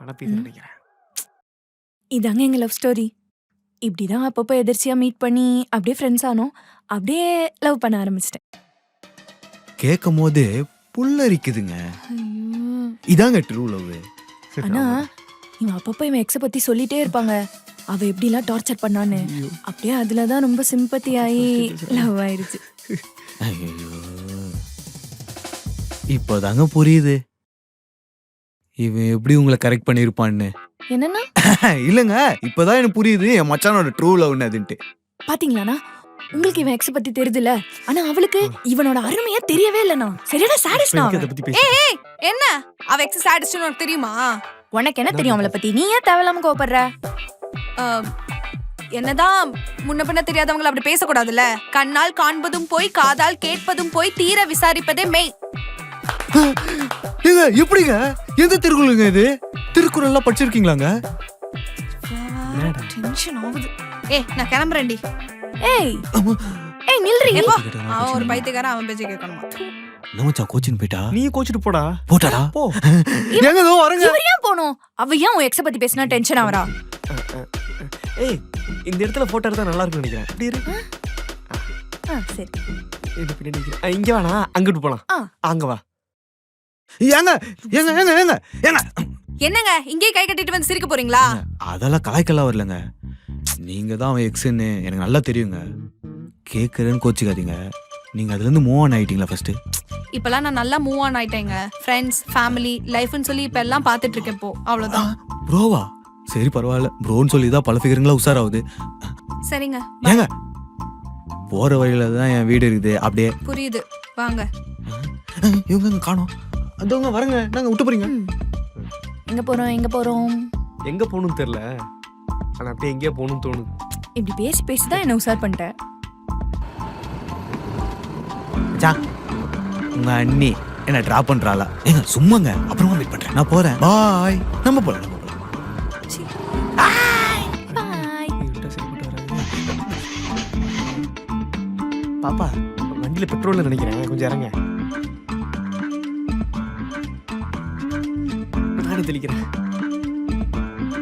அனுப்பிட்டு நினைக்கிறேன். இதாங்க எங்க லவ் ஸ்டோரி. இப்படிதான் அப்பப்போ எதிர்ச்சியா மீட் பண்ணி அப்படியே ஃப்ரெண்ட்ஸ் ஆனோம். அப்படியே லவ் பண்ண ஆரம்பிச்சிட்டேன். கேட்கும் போது புல்லரிக்குதுங்க. இதாங்க ட்ரூ லவ். ஆனா இவன் அப்பப்போ இவன் எக்ஸ பத்தி சொல்லிட்டே இருப்பாங்க. அவ எப்படிலாம் டார்ச்சர் பண்ணான்னு. அப்படியே அதுலதான் ரொம்ப சிம்பத்தி ஆகி லவ் ஆயிடுச்சு. ஐயோ, இப்போதாங்க புரியுது இவன் எப்படி உங்களை கரெக்ட் பண்ணிருப்பான்னு. என்னன்னா இல்லங்க, இப்பதான் எனக்கு புரியுது என் மச்சானோட ட்ரூ லவ்னு அதுன்ட்டு. பாத்தீங்களாண்ணா, உங்களுக்கு இவன் எக்ஸ பத்தி தெரியுதுல, ஆனா அவளுக்கு இவனோட அருமையா தெரியவே இல்லைண்ணா. சரியான சாடிஸ்ட் எனக்கு அதை பத்தி பேச ஏய் என்ன அவ எக்ஸ் சாடிஸ்ட்னு உனக்கு தெரியுமா? உனக்கு என்ன தெரியும் அவளை பத்தி? நீ ஏன் தேவையில்லாம கோவப்படுற? என்னதான் முன்ன பின்ன தெரியாதவங்களை அப்படி பேசக்கூடாதுல்ல. கண்ணால் காண்பதும் போய் காதால் கேட்பதும் போய் தீர விசாரிப்பதே மெய். ஏங்க எப்படிங்க? எந்த திருக்குறளுங்க இது? திருக்குறள் எல்லாம் படிச்சிருக்கீங்களாங்க? டென்ஷன் ஆகுது. நான் கிளம்புறேன்டி. ஏய் ஏய் நில்றீ. அவன் ஒரு பைத்தியக்காரன், அவன் பேச்ச கேட்கணுமா? நம்மச்சா கோச்சின் போயிட்டா? நீ கோச்சிட்டு போடா. போட்டாடா? போ. எங்க தோ வரங்க. இவர் ஏன் போணும்? அவ ஏன் உன் எக்ஸ பத்தி பேசினா டென்ஷன் ஆவறா? ஏய் இந்த இடத்துல போட்டோ எடுத்தா நல்லா இருக்கும்னு நினைக்கிறேன். இப்படி இரு. சரி. இது பின்னாடி நிக்கிறேன். இங்க வேணா, அங்கிட்டு போலாம். அங்க வா. ஏங்க ஏங்க ஏங்க ஏங்க ஏங்க என்னங்க இங்கே கை கட்டிட்டு வந்து சிரிக்க போறீங்களா? அதெல்லாம் கலாய்க்கலாம் வரலங்க. நீங்க தான் அவன் எக்ஸ்ன்னு எனக்கு நல்லா தெரியுங்க. கேக்குறேன்னு கோச்சிக்காதீங்க. நீங்க அதுல இருந்து மூவ் ஆன் ஆயிட்டீங்களா ஃபர்ஸ்ட்? இப்பெல்லாம் நான் நல்லா மூவ் ஆன் ஆயிட்டேங்க. ஃப்ரெண்ட்ஸ், ஃபேமிலி, லைஃப்னு சொல்லி இப்ப எல்லாம் பாத்துட்டு இருக்கேன். இப்போ அவ்வளவுதான். ப்ரோவா? சரி பரவாயில்ல. ப்ரோன்னு சொல்லி தான் பல ஃபிகருங்களா உஷாராகுது. சரிங்க. ஏங்க போற வழியில தான் என் வீடு இருக்குது. அப்படியே புரியுது, வாங்க. இவங்க காணோம். அதவங்க வரங்க. நாங்க விட்டு போறீங்க. எங்க போறோம் எங்க போறோம்? எங்க போகணும்னு தெரியல, ஆனா அப்படியே எங்கேயோ போகணும்னு தோணுது. இப்படி பேசி பேசிதான் என்ன உஷார் பண்ணிட்டேன். உங்க அண்ணி என்ன டிராப் பண்றாளா? ஏங்க சும்மாங்க, அப்புறமா வெயிட் பண்றேன். நான் போறேன். பாய். நம்ம போலாம். பாப்பா வண்டியில பெட்ரோல் நினைக்கிறேன், கொஞ்சம் இறங்க. நானே தெளிக்கிறேன்.